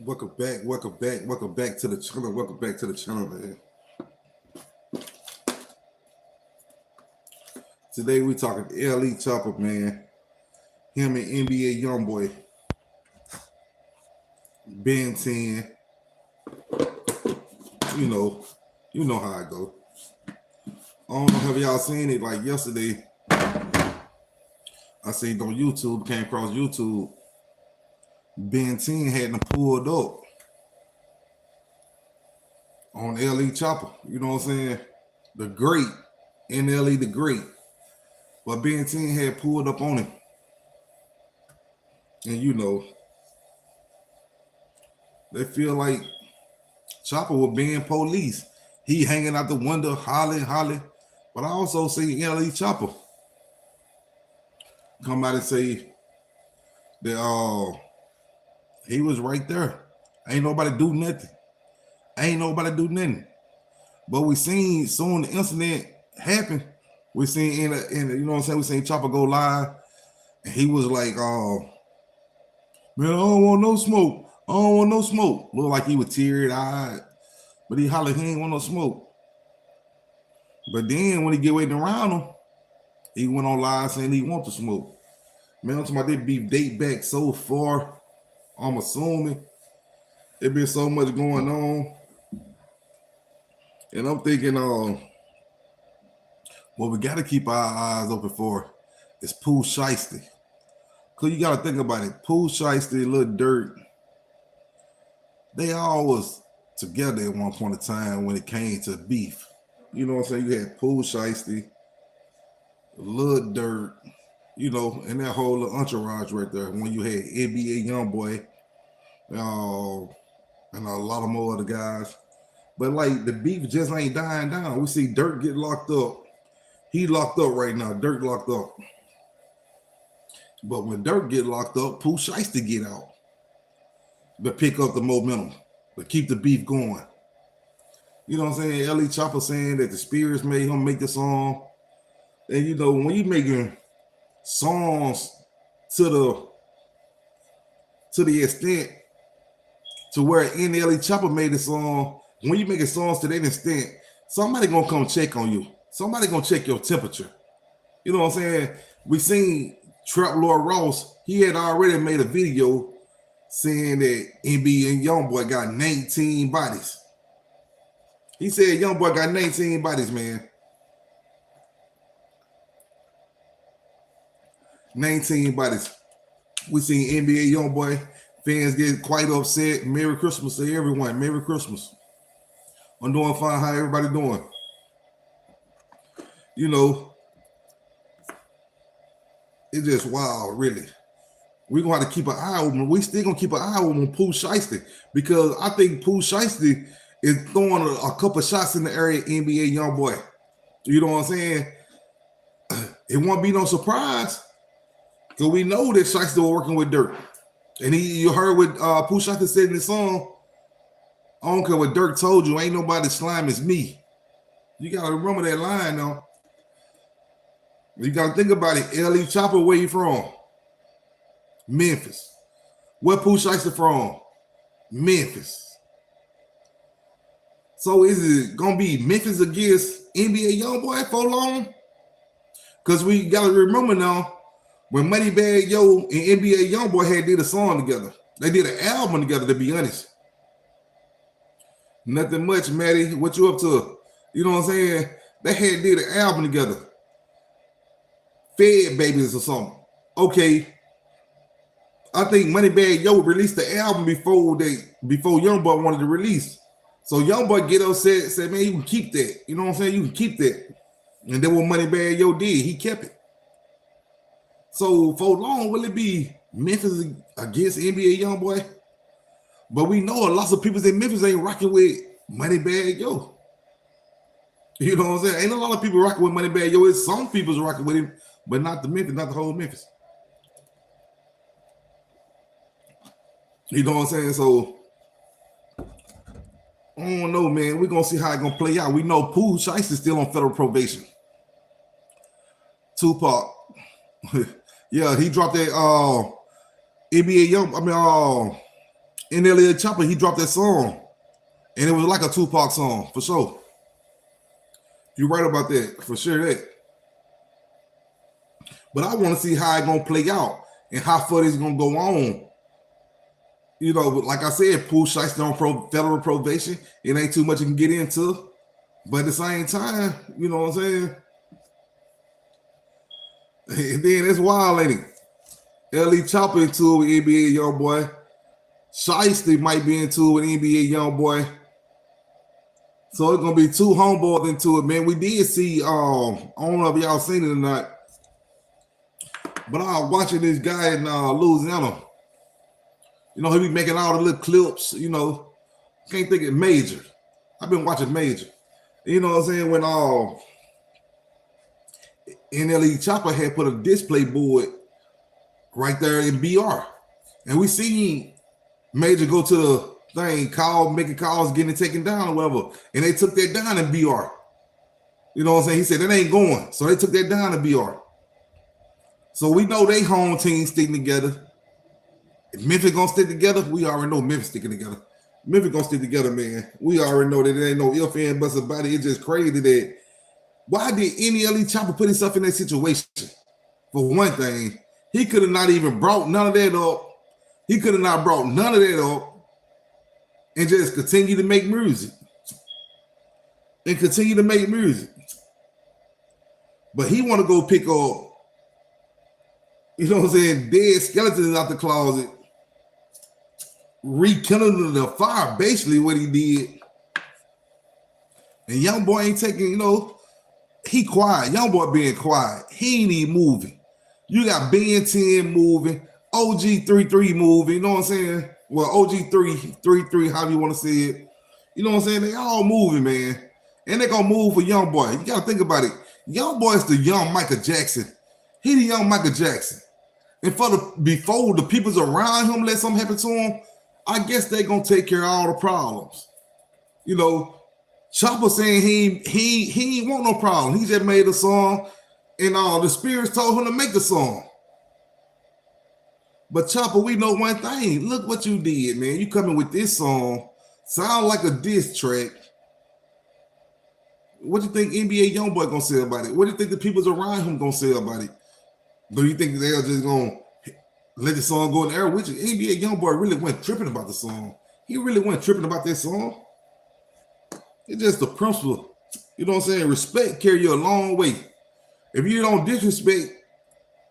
welcome back to the channel. Welcome back to the channel, man. Today we talking Nle Choppa, man. Him and NBA Youngboy, Ben 10. You know, you know how it go. I don't know, have y'all seen it? Like yesterday, I seen on YouTube, came across YouTube. Ben 10 had them pulled up on Nle Choppa. You know what I'm saying? The great, Nle the great. But Ben 10 had pulled up on him. And you know, they feel like Choppa was being police. He hanging out the window, hollering. But I also see Nle Choppa come out and say that he was right there. Ain't nobody do nothing. But we seen soon the incident happen. We seen in you know what I'm saying, we seen Choppa go live, and he was like, man, I don't want no smoke. Looked like he was teary-eyed, but he hollered he ain't want no smoke. But then when he get waiting around him, he went on live saying he want the smoke. Man, I'm talking about this beef date back so far. I'm assuming it been so much going on. And I'm thinking, what we got to keep our eyes open for is Pooh Shiesty. Because you got to think about it. Pooh Shiesty, Lil Durk, they all was together at one point in time when it came to beef. You know what I'm saying? You had Pooh Shiesty, Lil Durk, you know, and that whole little entourage right there. When you had NBA Youngboy, and a lot of more other guys. But like the beef just ain't dying down. We see Durk get locked up. He locked up right now. Durk locked up. But when Durk get locked up, Pooh Shiesty get out to pick up the momentum, to keep the beef going. You know what I'm saying? Nle Choppa saying that the spirits made him make the song. And you know, when you making songs to the extent to where Nle Choppa made the song, when you making songs to that extent, somebody gonna come check on you. Somebody gonna check your temperature. You know what I'm saying? We seen Trap Lord Ross. He had already made a video saying that NBA and Youngboy got 19 bodies. He said Youngboy got 19 bodies, man. 19 bodies. We seen NBA Youngboy fans get quite upset. Merry Christmas to everyone. Merry Christmas. I'm doing fine. How everybody doing? You know, it's just wild, really. We're going to have to keep an eye open. We still going to keep an eye open on Pooh Shiesty, because I think Pooh Shiesty is throwing a couple shots in the area, NBA Youngboy. You know what I'm saying? It won't be no surprise, because we know that Shiesty was working with Durk. And you heard what Pooh Shiesty said in the song, I don't care what Durk told you, ain't nobody slime as me. You got to remember that line now. You got to think about it. Nle Choppa, where you from? Memphis. Where Pooh Shiesty from? Memphis. So is it going to be Memphis against NBA Youngboy for long? Because we got to remember now, when Moneybagg Yo and NBA Youngboy had did a song together. They did an album together, to be honest. Nothing much, Maddie. What you up to? You know what I'm saying? They had did an album together. Fed Babies or something. Okay. I think Moneybagg Yo released the album before Youngboy wanted to release. So Youngboy get upset, said, man, you can keep that. You know what I'm saying? You can keep that. And then what Moneybagg Yo did, he kept it. So for long, will it be Memphis against NBA Youngboy? But we know lots of people in Memphis ain't rocking with Moneybagg Yo. You know what I'm saying? Ain't a lot of people rocking with Moneybagg Yo. It's some people's rocking with him, but not the Memphis, not the whole Memphis. You know what I'm saying? So I don't know, man. We're gonna see how it's gonna play out. We know Pooh Shiesty still on federal probation. Tupac. Yeah, he dropped that NBA Nle Choppa, he dropped that song, and it was like a Tupac song for sure. You're right about that for sure. That, but I want to see how it's gonna play out and how far it's gonna go on. You know, like I said, Pooh Shiesty on federal probation. It ain't too much you can get into, but at the same time, you know what I'm saying. And then it's wild, ain't it? Nle Choppa into it with NBA Youngboy. Shiesty might be into it with NBA Youngboy. So it's gonna be two homeboys into it, man. We did see, I don't know if y'all seen it or not, but I was watching this guy in Louisiana. You know, he be making all the little clips, you know. Can't think of Major. I've been watching Major. You know what I'm saying? When Nle Choppa had put a display board right there in BR. And we seen Major go to the thing, making calls, getting it taken down or whatever. And they took that down in BR. You know what I'm saying? He said, that ain't going. So they took that down in BR. So we know they home team sticking together. If Memphis gonna stick together, we already know Memphis sticking together. Memphis gonna stick together, man. We already know that there ain't no if and buts about it. It's just crazy that why did Nle Choppa put himself in that situation? For one thing, he could have not even brought none of that up. He could have not brought none of that up and just continue to make music. And continue to make music. But he want to go pick up, you know what I'm saying, dead skeletons out the closet, rekindling the fire, basically what he did. And Youngboy ain't taking, you know, he quiet. Youngboy being quiet. He ain't even moving. You got Ben 10 moving, OG 33 moving, you know what I'm saying? Well, OG 33, however you want to say it. You know what I'm saying? They all moving, man. And they gonna move for Youngboy. You gotta think about it. Youngboy is the young Michael Jackson. He the young Michael Jackson. And before the people's around him let something happen to him, I guess they gonna take care of all the problems. You know, Choppa saying he ain't want no problem. He just made a song, and the spirits told him to make the song. But Choppa, we know one thing. Look what you did, man. You coming with this song, sound like a diss track. What do you think NBA Youngboy gonna say about it? What do you think the people's around him gonna say about it? Do you think they're just gonna let the song go in the air with you? NBA Youngboy really went tripping about the song. He really went tripping about that song. It's just the principle. You know what I'm saying? Respect carry you a long way. If you don't disrespect,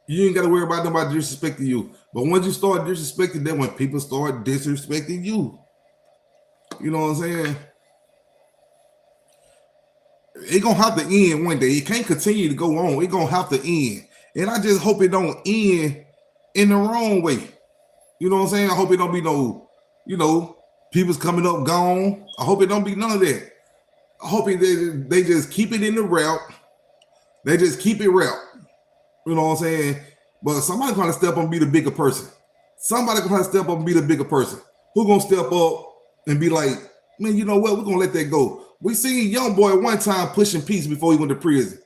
you ain't got to worry about nobody disrespecting you. But once you start disrespecting them, when people start disrespecting you, you know what I'm saying? It's going to have to end one day. It can't continue to go on. It's going to have to end. And I just hope it don't end in the wrong way. You know what I'm saying? I hope it don't be no, you know, people's coming up gone. I hope it don't be none of that. I hope they just keep it in the route. They just keep it route. You know what I'm saying? But somebody's going to step up and be the bigger person. Somebody's going to step up and be the bigger person. Who's going to step up and be like, man, you know what? We're going to let that go. We seen Youngboy one time pushing peace before he went to prison.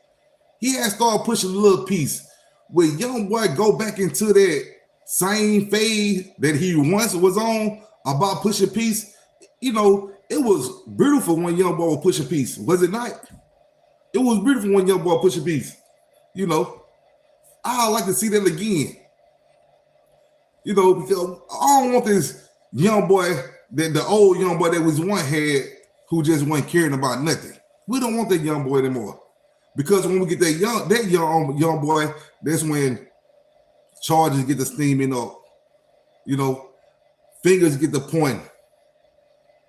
He had started pushing a little peace. Will Youngboy go back into that same phase that he once was on about pushing peace? You know, it was beautiful when Youngboy was pushing peace, was it not? It was beautiful when Youngboy pushing peace. You know, I'd like to see that again. You know, because I don't want this Youngboy, the old Youngboy that was one had who just wasn't caring about nothing. We don't want that Youngboy anymore. Because when we get that young boy, that's when charges get the steaming up. You know, fingers get the pointing.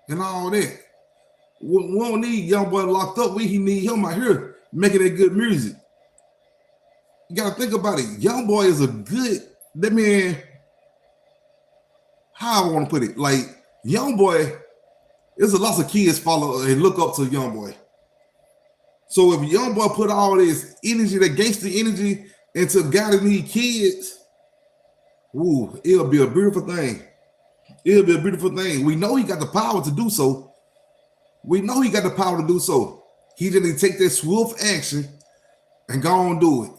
And all that. We don't need Youngboy locked up. We need him out here making that good music. You gotta think about it. Youngboy is a good, that man, how I want to put it, like Youngboy, there's a lot of kids follow and look up to Youngboy. So if Youngboy put all this energy, that gangster energy, into guiding these kids, ooh, it'll be a beautiful thing. It'll be a beautiful thing. We know he got the power to do so. We know he got the power to do so. He just need to take that swift action and go on and do it.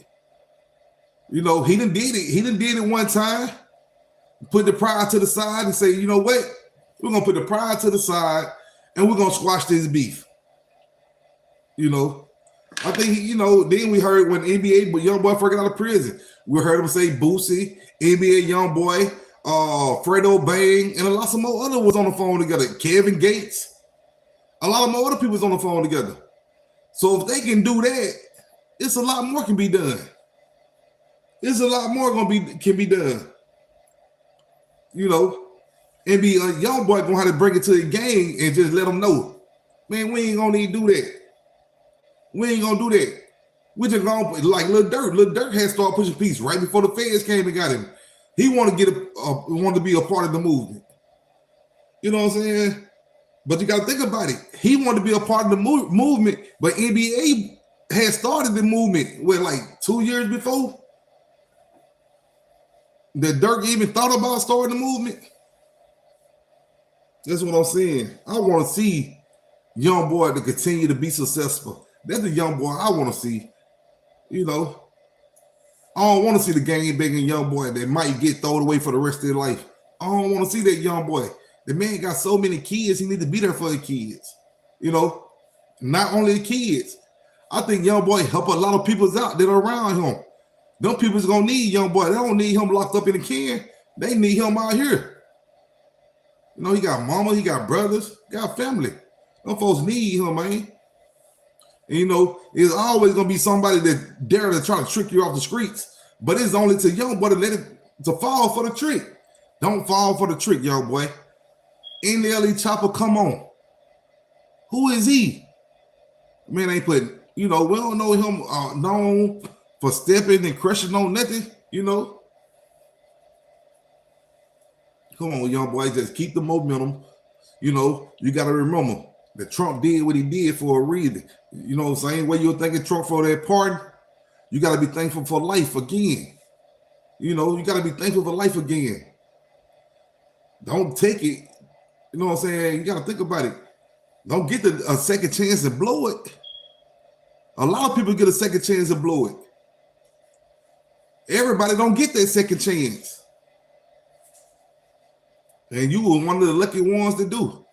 You know, he done did it. He done did it one time. Put the pride to the side and say, you know what? We're gonna put the pride to the side, and we're gonna squash this beef. You know, I think Then we heard when NBA Youngboy first got out of prison, we heard him say Boosie, NBA Youngboy, Fredo Bang, and a lot of more other was on the phone together. Kevin Gates, a lot of more other people was on the phone together. So if they can do that, it's a lot more can be done. It's a lot more can be done. And be a young boy gonna have to bring it to the gang and just let them know, man, we ain't gonna need to do that. We ain't gonna do that. We just gonna like Lil Durk. Lil Durk had started pushing peace right before the feds came and got him. He wanted to be a part of the movement. You know what I'm saying? But you got to think about it. He wanted to be a part of the movement, but NBA had started the movement like 2 years before that Durk even thought about starting the movement. That's what I'm saying. I want to see Youngboy to continue to be successful. That's the Youngboy I want to see. I don't want to see the gang banging Youngboy that might get thrown away for the rest of their life. I don't want to see that Youngboy. The man got so many kids, he need to be there for the kids. Not only the kids. I think Youngboy help a lot of people out that are around him. Them people's gonna need Youngboy. They don't need him locked up in a can. They need him out here. He got mama, he got brothers, got family. Them folks need him, man. And it's always gonna be somebody that dare to try to trick you off the streets. But it's only to Youngboy to let it to fall for the trick. Don't fall for the trick, Youngboy. Nle Choppa, come on. Who is he? Man, ain't put, we don't know him known for stepping and crushing on nothing, Come on, Youngboy, just keep the momentum. You got to remember that Trump did what he did for a reason. Same way you're thanking Trump for that pardon, you got to be thankful for life again. You got to be thankful for life again. Don't take it. You know what I'm saying? You got to think about it. Don't get a second chance to blow it. A lot of people get a second chance to blow it. Everybody don't get that second chance. And you were one of the lucky ones to do.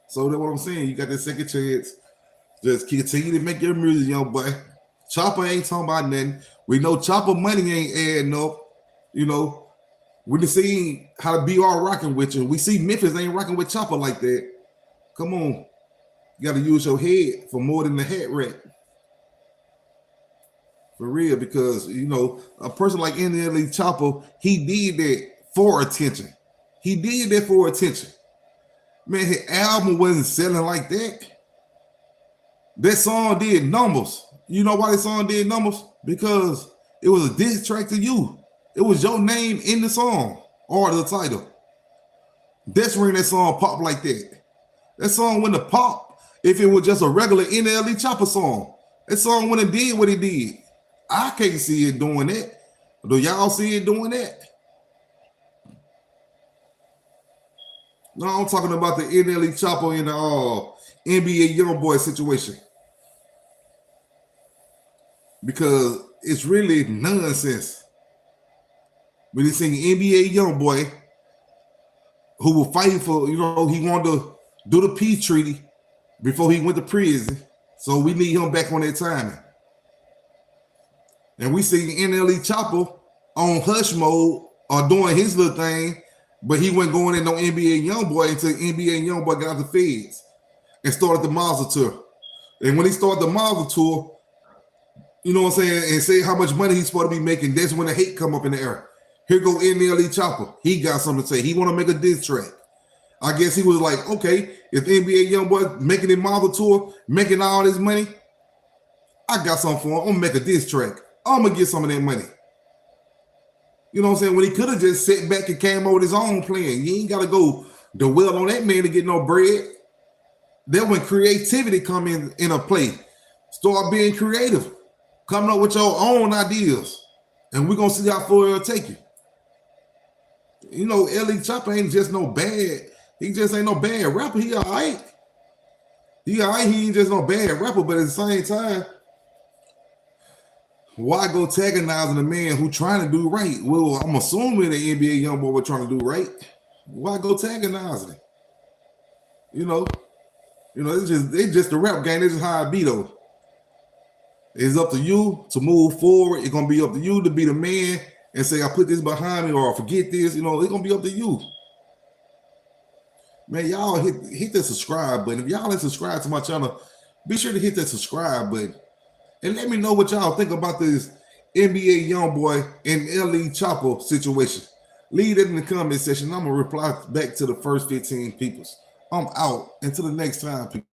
So that's what I'm saying. You got that second chance. Just continue to make your music, young boy. Choppa ain't talking about nothing. We know Choppa money ain't adding up. We done seen how the BR rocking with you. We see Memphis ain't rocking with Choppa like that. Come on. You got to use your head for more than the hat rack. For real, because, a person like Nle Choppa, he did that for attention. He did that for attention. Man, his album wasn't selling like that. That song did numbers. You know why that song did numbers? Because it was a diss track to you. It was your name in the song or the title. That's when that song popped like that. That song wouldn't have popped if it was just a regular Nle Choppa song. That song wouldn't have did what it did. I can't see it doing that. Do y'all see it doing that? No, I'm talking about the Nle Choppa in the NBA Youngboy situation. Because it's really nonsense. We done seen NBA Youngboy who was fighting for, he wanted to do the peace treaty before he went to prison. So we need him back on that timing. And we see Nle Choppa on hush mode or doing his little thing, but he wasn't going in no NBA Youngboy until NBA Youngboy got out the feds and started the Mazel tour. And when he started the Mazel tour, you know what I'm saying, and say how much money he's supposed to be making, that's when the hate come up in the air. Here go Nle Choppa. He got something to say. He want to make a diss track. I guess he was like, okay, if NBA Youngboy making a Mazel tour, making all this money, I got something for him. I'm going to make a diss track. I'm going to get some of that money. You know what I'm saying? When he could have just sat back and came over with his own plan. You ain't got to go dwell on that man to get no bread. Then when creativity come in a play, start being creative. Coming up with your own ideas. And we're going to see how far it'll take you. Nle Choppa ain't just no bad. He just ain't no bad rapper. He all right. He ain't just no bad rapper, but at the same time, why go antagonizing a man who trying to do right? Well, I'm assuming the NBA Youngboy was trying to do right. Why go antagonizing him? You know, it's just the rap game. This is how it be though. It's up to you to move forward. It's gonna be up to you to be the man and say, I put this behind me or I forget this. You know, it's gonna be up to you. Man, y'all hit the subscribe button. If y'all ain't subscribed to my channel, be sure to hit that subscribe button. And let me know what y'all think about this NBA Youngboy and Nle Choppa situation. Leave it in the comment section. I'm gonna reply back to the first 15 peoples. I'm out. Until the next time, people.